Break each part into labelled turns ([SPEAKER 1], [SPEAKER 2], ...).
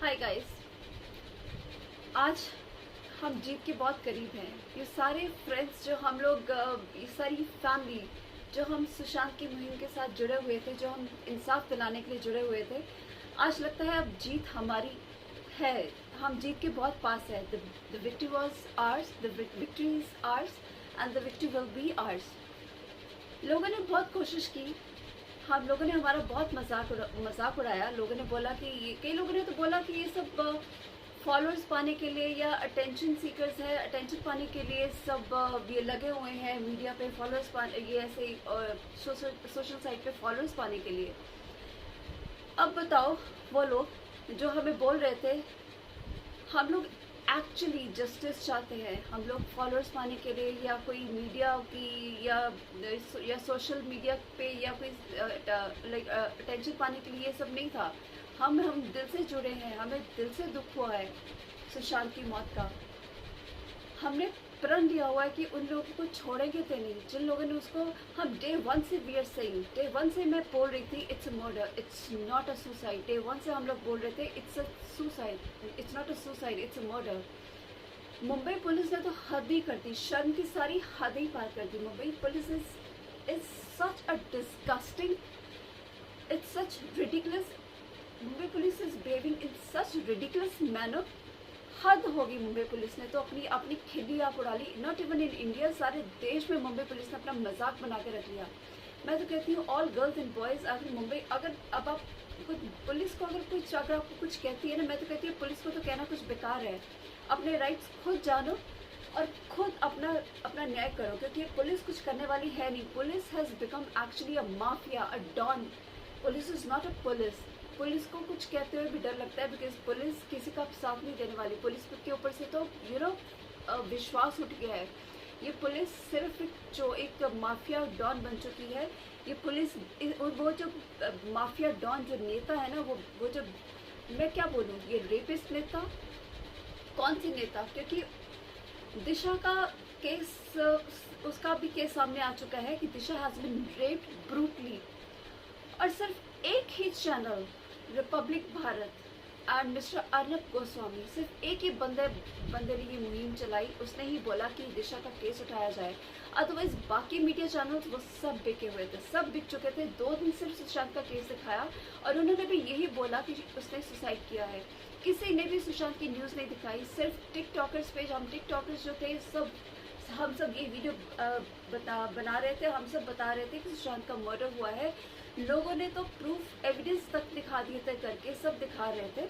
[SPEAKER 1] Hi guys, आज हम जीत के बहुत करीब हैं। ये सारे फ्रेंड्स जो हम लोग ये सारी फैमिली जो हम सुशांत की मुहिम के साथ जुड़े हुए थे, जो हम इंसाफ दिलाने के लिए जुड़े हुए थे, आज लगता है अब जीत हमारी है। हम जीत के बहुत पास है। The victory was ours, the victory is ours and the victory will be ours. लोगों ने बहुत कोशिश की, हम लोगों ने हमारा बहुत मजाक उड़ाया। लोगों ने बोला कि कई लोगों ने तो बोला कि ये सब फॉलोअर्स पाने के लिए या अटेंशन सीकर्स है, अटेंशन पाने के लिए सब ये लगे हुए हैं मीडिया पे फॉलोअर्स पाने, ये ऐसे सोशल साइट पे फॉलोअर्स पाने के लिए। अब बताओ, वो लोग जो हमें बोल रहे थे हम लोग एक्चुअली जस्टिस चाहते हैं, हम लोग फॉलोअर्स पाने के लिए या कोई मीडिया की या सोशल मीडिया पे या कोई लाइक अटेंशन पाने के लिए ये सब नहीं था। हम दिल से जुड़े हैं, हमें दिल से दुख हुआ है सुशांत की मौत का। हमने प्रण लिया हुआ है कि उन लोगों को छोड़ेंगे तो नहीं, जिन लोगों ने उसको, हम डे वन से we are saying, day one से मैं बोल रही थी it's a murder, it's not a suicide. Day one से हम लोग बोल रहे थे it's a suicide, it's not a suicide, it's a murder. Mumbai police ने तो हद ही कर दी, शर्म की सारी हद ही पार कर दी। Mumbai police is such a disgusting, it's such ridiculous. Mumbai police is behaving in such ridiculous manner. हद होगी। मुंबई पुलिस ने तो अपनी खिल्ली आप उड़ा ली। नॉट इवन इन इंडिया, सारे देश में मुंबई पुलिस ने अपना मजाक बना के रख लिया। मैं तो कहती हूँ ऑल गर्ल्स एंड बॉयज, अगर मुंबई, अगर अब आप पुलिस को अगर आपको कुछ कहती है ना, मैं तो कहती हूँ पुलिस को तो कहना कुछ बेकार है। अपने राइट्स खुद जानो और खुद अपना न्याय करो, क्योंकि पुलिस कुछ करने वाली है नहीं। Police has become actually a mafia, a don. Police is not a police. Police को कुछ कहते हुए भी डर लगता है, बिकॉज पुलिस किसी का साथ नहीं देने वाली। पुलिस के ऊपर से तो विश्वास उठ गया है। ये पुलिस सिर्फ एक माफिया डॉन बन चुकी है। ये पुलिस, वो जो माफिया डॉन जो नेता है ना, वो जो, मैं क्या बोलूँ, ये रेपिस्ट नेता, कौन सी नेता, क्योंकि दिशा का केस, उसका भी केस सामने आ चुका है कि Disha has been raped brutally. और सिर्फ एक ही channel, republic Bharat and mister Arnab Goswami, सिर्फ एक ही बंदे ने ये मुहिम चलाई। उसने ही बोला कि दिशा का केस उठाया जाए। अदरवाइज बाकी मीडिया चैनल्स वो सब बिके हुए थे, सब बिक चुके थे। 2 दिन सिर्फ सुशांत का केस दिखाया और उन्होंने भी यही बोला कि उसने सुसाइड किया है। किसी ने भी सुशांत की न्यूज़ नहीं दिखाई। सिर्फ टिकटॉकर्स पे, हम टिकटॉकर्स जो थे हम सब ये वीडियो बना रहे थे, हम सब बता रहे थे कि सुशांत का मर्डर हुआ है। लोगों ने तो प्रूफ, एविडेंस तक दिखा दिए थे, करके सब दिखा रहे थे।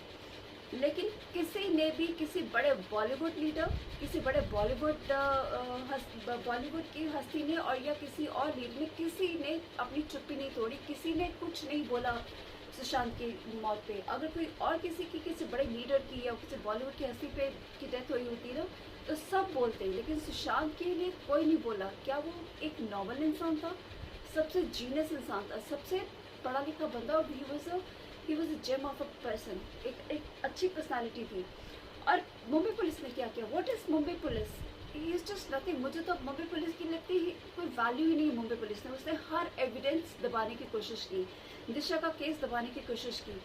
[SPEAKER 1] लेकिन किसी ने भी, किसी बड़े बॉलीवुड लीडर, किसी बड़े बॉलीवुड की हस्ती ने और या किसी और लीडर ने, किसी ने अपनी चुप्पी नहीं तोड़ी, किसी ने कुछ नहीं बोला सुशांत की मौत पे। अगर कोई और किसी बड़े लीडर की या किसी बॉलीवुड की हस्ती पे की डेथ हुई होती ना, तो सब बोलते, लेकिन सुशांत के लिए कोई नहीं बोला। क्या वो एक नॉर्मल इंसान था? सबसे जीनियस इंसान था, सबसे पढ़ा लिखा बंदा, और he was a gem of a person, एक अच्छी पर्सनालिटी थी। और मुंबई पुलिस ने क्या किया? What is Mumbai police? He is just nothing. मुझे तो मुंबई पुलिस की लगती है कोई वैल्यू ही नहीं है मुंबई पुलिस ने। उसने हर एविडेंस दबाने की कोशिश की, दिशा का केस दबाने की कोशिश की।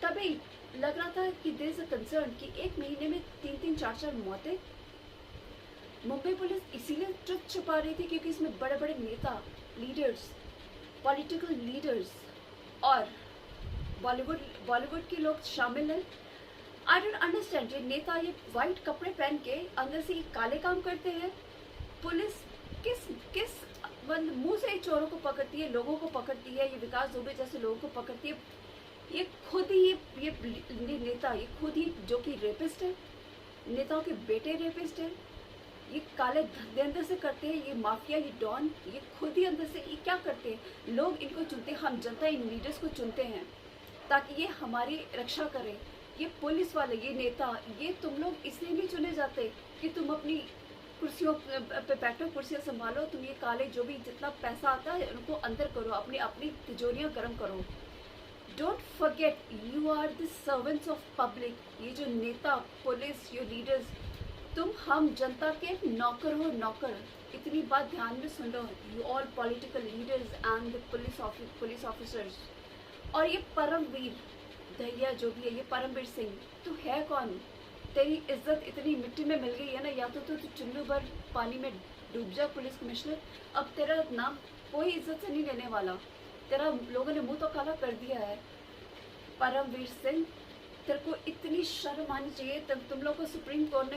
[SPEAKER 1] तभी लग रहा था कि देयर इज अ कंसर्न कि एक महीने में 3-3, 4-4 मौतें। मुंबई पुलिस इसीलिए ट्रुथ छुपा रही थी क्योंकि इसमें बड़े बड़े नेता, लीडर्स, पॉलिटिकल लीडर्स और बॉलीवुड के लोग शामिल हैं। I don't understand. ये नेता ये वाइट कपड़े पहन के अंदर से ये काले काम करते हैं। पुलिस किस मुंह से चोरों को पकड़ती है, लोगों को पकड़ती है, ये विकास दुबे जैसे लोगों को पकड़ती है। ये खुद ही ये नेता, ये खुद ही जो कि रेपिस्ट है, नेताओं के बेटे रेपिस्ट है। ये काले धंधे अंदर से करते हैं, ये माफिया, ये डॉन, ये खुद ही अंदर से ये क्या करते हैं? लोग इनको चुनते हैं, हम जनता इन लीडर्स को चुनते हैं ताकि ये हमारी रक्षा करें। ये पुलिस वाले, ये नेता, ये तुम लोग इसलिए नहीं चुने जाते कि तुम अपनी कुर्सियों पे बैठो, कुर्सियाँ संभालो। तुम ये काले जो भी जितना पैसा आता है उनको अंदर करो, अपनी तिजोरियाँ गर्म करो। Don't forget you are the servants of public. ये जो नेता, पुलिस, योर लीडर्स, तुम हम जनता के नौकर हो, नौकर। इतनी बात ध्यान में सुन लो, you all political leaders and police officers. और ये परमवीर दहिया जो भी है, ये परमवीर सिंह, तू है कौन? तेरी इज्जत इतनी मिट्टी में मिल गई है ना, या तो तू चुल्लू भर पानी में डूब जा पुलिस कमिश्नर। अब तेरा नाम कोई इज्जत से नहीं लेने वाला, तेरा लोगों ने मुंह तो काला कर दिया है। परमवीर सिंह, तेरे को इतनी शर्म आनी चाहिए। तुम लोग को सुप्रीम कोर्ट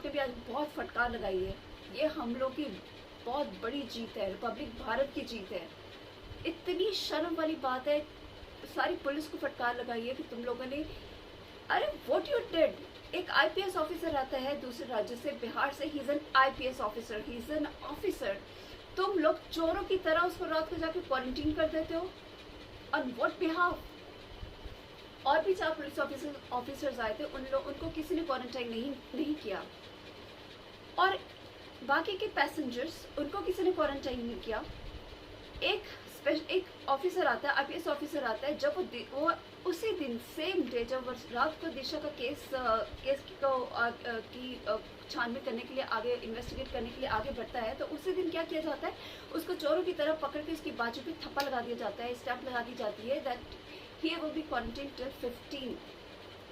[SPEAKER 1] ने भी आज बहुत फटकार लगाई है। ये हम लोग की बहुत बड़ी जीत है, रिपब्लिक भारत की जीत है। इतनी शर्म वाली बात है, सारी पुलिस को फटकार लगाई है कि तुम लोगों ने, अरे व्हाट यू डिड। एक आईपीएस ऑफिसर आता है दूसरे राज्य से, बिहार से, he is an IPS officer, he is an officer. तुम लोग चोरों की तरह उसको रात को जाके क्वारंटीन कर देते हो। On what behalf? और भी 4 पुलिस ऑफिसर्स आए थे, उनको किसी ने क्वारंटाइन नहीं किया। और बाकी के पैसेंजर्स, उनको किसी ने क्वारंटाइन नहीं किया। एक ऑफिसर आता है, आईपीएस ऑफिसर आता है, जब वो उसी दिन सेम डे जब रात को दिशा का केस की छानबीन करने के लिए आगे, इन्वेस्टिगेट करने के लिए आगे बढ़ता है, तो उसी दिन क्या किया जाता है, उसको चोरों की तरफ पकड़ के उसकी बाजू पे थप्पा लगा दिया जाता है, स्टैंप लगा दी जाती है that he will be quarantine till 15।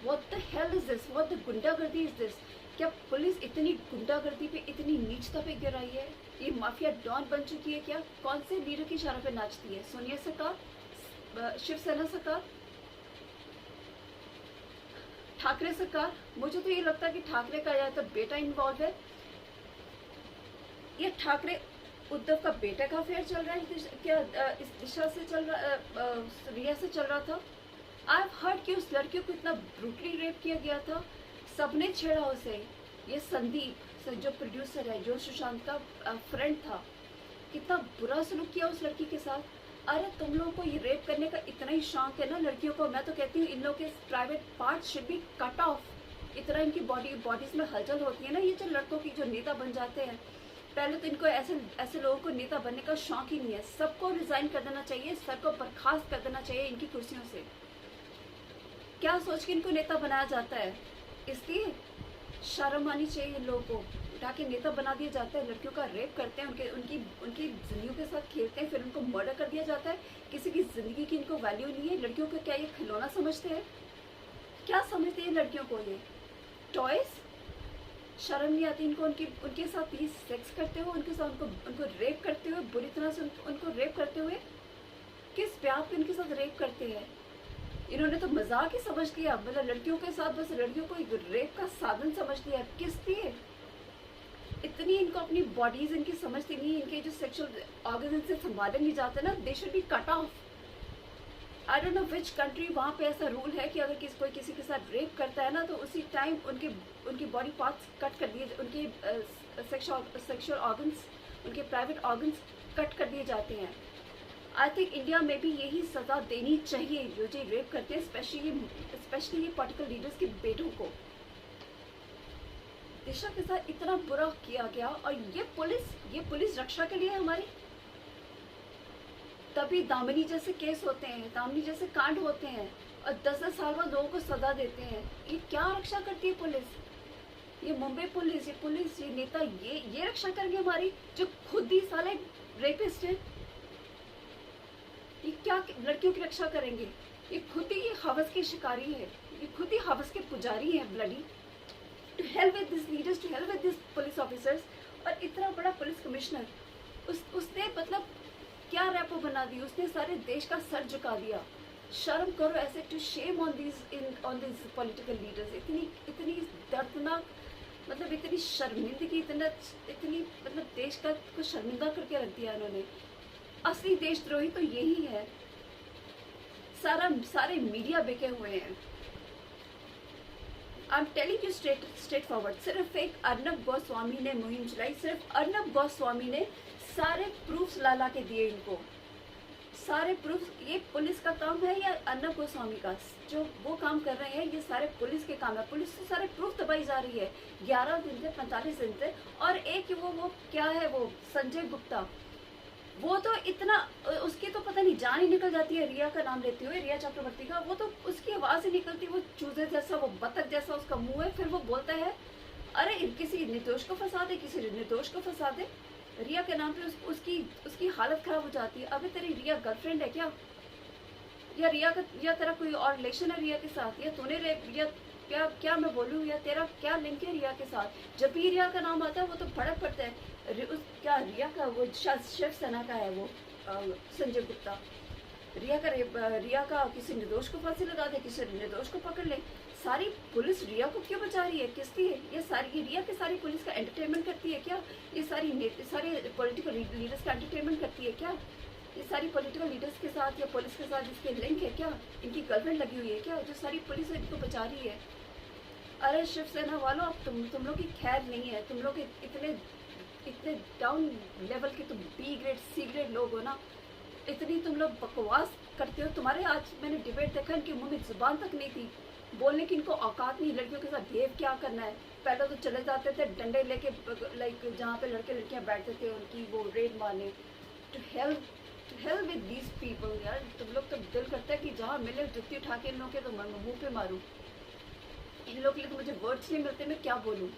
[SPEAKER 1] What the hell is this? What the गुंडागर्दी इज दिस? क्या पुलिस इतनी गुंडागर्दी पे, इतनी नीचता पे गिर आई है? ये माफिया डॉन बन चुकी है क्या? कौन से लीडर की इशारों पे नाचती है? सोनिया सरकार, शिवसेना सरकार, ठाकरे सरकार? मुझे तो ये लगता है कि ठाकरे का या तो बेटा इन्वॉल्व है, या ठाकरे उद्धव का बेटा का अफेयर चल रहा है। क्या इस दिशा से चल रहा, रिया से चल रहा था? आई हर्ड कि उस लड़की को इतना ब्रूटली रेप किया गया था, सबने छेड़ा उसे। ये संदीप जो प्रोड्यूसर है, जो सुशांत का फ्रेंड था, कितना बुरा सलूक किया उस लड़की के साथ। अरे तुम लोगों को ये रेप करने का इतना ही शौक है ना लड़कियों को, मैं तो कहती हूँ इन लोगों के private part should be cut off. इतना इनकी बॉडीज में हलचल होती है ना, ये जो लड़कों की जो नेता बन जाते हैं, पहले तो इनको ऐसे लोगों को नेता बनने का शौक ही नहीं है। सबको रिजाइन कर देना चाहिए, सबको बर्खास्त कर देना चाहिए इनकी कुर्सियों से। क्या सोच के इनको नेता बनाया जाता है? इसलिए शर्म आनी चाहिए इन लोगों को। उठा के नेता बना दिया जाता है, लड़कियों का रेप करते हैं, उनकी जिंदगियों के साथ खेलते हैं, फिर उनको मर्डर कर दिया जाता है। किसी की जिंदगी की इनको वैल्यू नहीं है। लड़कियों को क्या ये खिलौना समझते हैं? क्या समझते हैं लड़कियों को? ये टॉयज? शर्म नहीं आती इनको? उनके साथ ये सेक्स करते हुए, उनके साथ उनको रेप करते हुए, बुरी तरह से उनको रेप करते हुए। किस प्यार पे इनके साथ रेप करते हैं? इन्होंने तो मजाक ही समझ लिया, मतलब लड़कियों के साथ बस लड़कियों को एक रेप का साधन समझ लिया। किस लिए? इतनी इनको अपनी बॉडीज इनकी समझती नहीं, इनके जो सेक्सुअल ऑर्गन से संभाले नहीं जाते ना, they should be cut off. I don't know which country, वहाँ पे ऐसा रूल है कि अगर कोई किसी के साथ रेप करता है ना, तो उसी टाइम उनके बॉडी पार्ट्स कट कर दिए, उनके सेक्सुअल ऑर्गन्स, उनके प्राइवेट ऑर्गन्स कट कर दिए जाते हैं। आई थिंक इंडिया में भी यही सजा देनी चाहिए जो रेप करते हैं, स्पेशली ये पॉलिटिकल लीडर्स के बेटों को। दिशा के साथ इतना बुरा किया गया, और ये पुलिस रक्षा के लिए है हमारी। तभी दामिनी जैसे केस होते हैं, दामिनी जैसे कांड होते हैं, और 10-10 साल बाद लोगों को सजा देते हैं। ये क्या रक्षा करती है पुलिस? ये मुंबई पुलिस, ये नेता, ये रक्षा करेंगे हमारी, जो खुद ही साले रेपिस्ट है? ये क्या लड़कियों की रक्षा करेंगे? ये खुद ही हवस के शिकारी है, ये खुद ही हवस के पुजारी है। Bloody to help with this leaders, to help with this police officers. और इतना बड़ा पुलिस कमिश्नर, उसने मतलब क्या रैपो बना दी, उसने सारे देश का सर झुका दिया। शर्म करो ऐसे। To shame on this political leaders. इतनी दर्दनाक, मतलब इतनी शर्मिंदगी, इतनी मतलब देश का को शर्मिंदा करके रख दिया इन्होंने। असली देशद्रोही तो यही है। सारे मीडिया बिके हुए हैं। I am telling you straight forward. सिर्फ एक अर्नब गोस्वामी ने मुहिम चलाई, सिर्फ अर्नब गोस्वामी ने सारे प्रूफ्स ला के दिए इनको, सारे प्रूफ्स। ये पुलिस का काम है या अर्नब गोस्वामी का? जो वो काम कर रहे हैं, ये सारे पुलिस के काम है। पुलिस से सारे प्रूफ दबाई जा रही है। 11 दिन से 45 दिन से। और एक वो क्या है, वो संजय गुप्ता, वो तो इतना, उसकी तो पता नहीं जान ही निकल जाती है रिया का नाम लेते हुए, रिया चक्रवर्ती का। वो तो उसकी आवाज ही निकलती, वो चूजे जैसा, वो बतख जैसा उसका मुंह है। फिर वो बोलता है अरे किसी निर्दोष को फंसा दे, किसी निर्दोष को फंसा दे। रिया के नाम पे उसकी हालत खराब हो जाती है। अबे तेरी रिया गर्लफ्रेंड है क्या? या रिया का, या तेरा कोई और रिलेशन है रिया के साथ, या तूने या क्या क्या मैं बोलूँ, या तेरा क्या लिंक है रिया के साथ? जब भी रिया का नाम आता है वो तो भड़क पड़ता है। उस क्या रिया का वो शिवसेना का है वो संजय गुप्ता। रिया का किसी निर्दोष को फांसी लगा दे, किसी निर्दोष को पकड़ ले। सारी पुलिस रिया को क्यों बचा रही है, किस लिए? ये रिया की सारी पुलिस का एंटरटेनमेंट करती है क्या? ये सारे पॉलिटिकल लीडर्स का एंटरटेनमेंट करती है क्या? ये सारी पॉलिटिकल लीडर्स के साथ या पुलिस के साथ जिसके लिंक है क्या, इनकी गर्लफ्रेंड लगी हुई है क्या, जो सारी पुलिस इनको बचा रही है? अरे शिवसेना वालों, अब तुम लोग की खैर नहीं है। तुम लोग इतने डाउन लेवल के तुम बी ग्रेड सी ग्रेड लोग हो ना, इतनी तुम लोग बकवास करते हो। तुम्हारे आज मैंने डिबेट देखा, इनके मुंह में जुबान तक नहीं थी बोलने की, इनको औकात नहीं लड़कियों के साथ बिहेव क्या करना है। पहले तो चले जाते थे डंडे लेके, लाइक जहाँ पे लड़के लड़कियाँ बैठते थे उनकी वो रेड मारने। To hell with these people यार। तुम लोग तो दिल करता है कि जहाँ मिले जुत्ती उठा के इन लोगों के तो मुँह पे मारूँ। इन लोगों के लिए तो मुझे वर्ड्स नहीं मिलते, मैं क्या बोलूँ।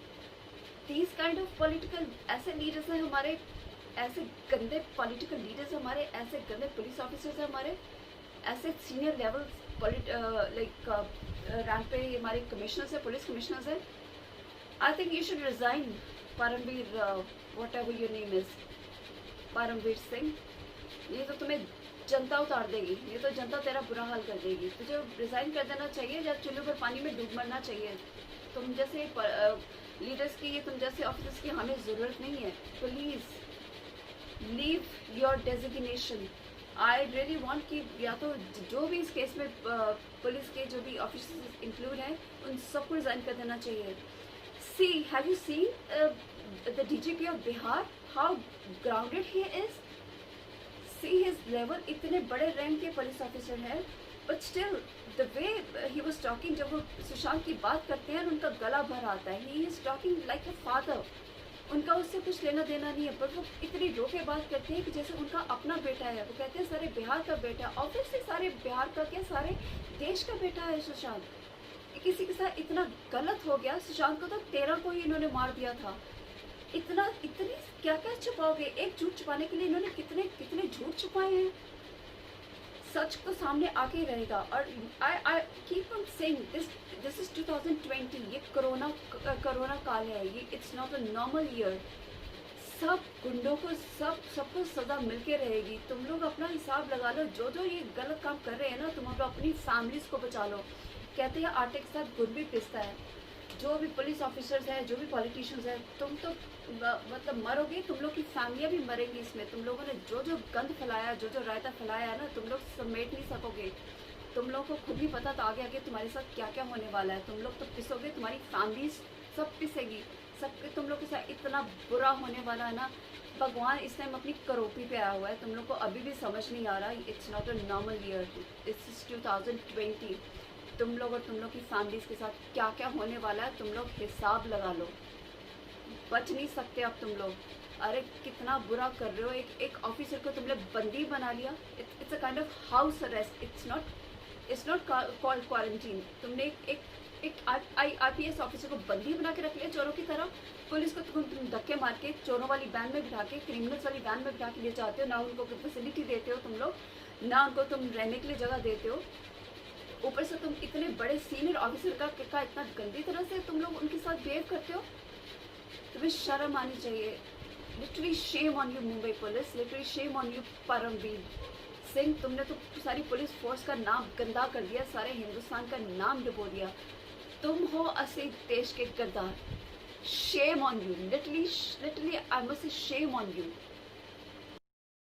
[SPEAKER 1] दीज काइंड ऑफ पॉलिटिकल ऐसे लीडर्स हैं हमारे, ऐसे गंदे पॉलिटिकल लीडर्स हमारे, ऐसे गंदे पुलिस ऑफिसर्स हैं हमारे, ऐसे सीनियर लेवल लाइक रैंक पे हमारे कमिश्नर्स हैं, पुलिस कमिश्नर्स हैं। I think you should resign Paramvir, whatever your name is, Paramvir Singh. ये तो तुम्हें जनता उतार देगी, ये तो जनता तेरा बुरा हाल कर देगी। तुझे रिजाइन कर देना चाहिए या चूल्हे पर पानी में डूब मरना चाहिए। तुम जैसे लीडर्स की, तुम जैसे ऑफिसर्स की हमें ज़रूरत नहीं है। Please leave your designation. I really want कि या तो जो भी इस केस में पुलिस के जो भी ऑफिसर्स इंक्लूड हैं उन सबको रिजाइन कर देना चाहिए। See have you seen the DGP of Bihar, how grounded he is. See his level, इतने बड़े रैंक के पुलिस ऑफिसर है, but still the way he was talking, जब वो सुशांत की बात करते हैं उनका गला भर आता है। He is talking like a father. उनका उससे कुछ लेना देना नहीं है, बट वो इतनी रो के बात करते हैं कि जैसे उनका अपना बेटा है। वो कहते हैं सारे बिहार का बेटा, ऑब्वियसली सारे बिहार का क्या, सारे देश का बेटा है सुशांत। किसी के साथ इतना गलत हो गया। सुशांत को तो 13 को ही इन्होंने मार दिया था। इतनी क्या क्या छुपाओगे? एक झूठ छुपाने के लिए इन्होंने कितने झूठ छुपाए हैं। सच तो सामने आके ही रहेगा। और I keep on saying this is 2020। ये कोरोना काल है, ये it's not a normal year. सब गुंडों को सबको सजा मिलके रहेगी। तुम लोग अपना हिसाब लगा लो। जो ये गलत काम कर रहे हैं ना, तुम अपनी फैमिलीज को बचा लो। कहते हैं आटे के साथ गुड़ भी पिसता है। जो भी पुलिस ऑफिसर्स हैं, जो भी पॉलिटिशियंस हैं, तुम तो मतलब मरोगे, तुम लोग की फैमिलियाँ भी मरेंगी इसमें। तुम लोगों ने जो गंद फैलाया, जो रायता फैलाया है ना, तुम लोग समेट नहीं सकोगे। तुम लोगों को खुद भी पता था आगे आगे तुम्हारे साथ क्या क्या होने वाला है। तुम लोग तो पिसोगे, तुम्हारी फैमिली सब पिसेगी, सबके तुम लोग के साथ इतना बुरा होने वाला है ना। भगवान इस टाइम अपनी करोपी पे आया हुआ है। तुम लोग को अभी भी समझ नहीं आ रहा। It's not a normal year, it's 2020। तुम लोग और तुम लोग की फैमिलीज के साथ क्या क्या होने वाला है, तुम लोग हिसाब लगा लो। बच नहीं सकते अब तुम लोग। अरे कितना बुरा कर रहे हो। एक ऑफिसर को तुमने बंदी बना लिया। It's a kind of house arrest, it's not called quarantine. तुमने एक IPS ऑफिसर को बंदी बना के रख लिया चोरों की तरह। पुलिस को तुम धक्के मार के चोरों वाली वैन में बिठा के, क्रिमिनल्स वाली वैन में बिठा के ले जाते हो। ना उनको फैसिलिटी देते हो तुम लोग, ना उनको तुम रहने के लिए जगह देते हो। ऊपर से तुम इतने बड़े सीनियर ऑफिसर का इतना गंदी तरह से तुम लोग उनके साथ बिहेव करते हो। तुम्हें शर्म आनी चाहिए। Literally shame on you Mumbai police, literally shame on you Paramvir Singh. तुमने तो सारी पुलिस फोर्स का नाम गंदा कर दिया, सारे हिंदुस्तान का नाम डुबो दिया। तुम हो असली देश के गद्दार। Shem on you, literally I must say Shem on you.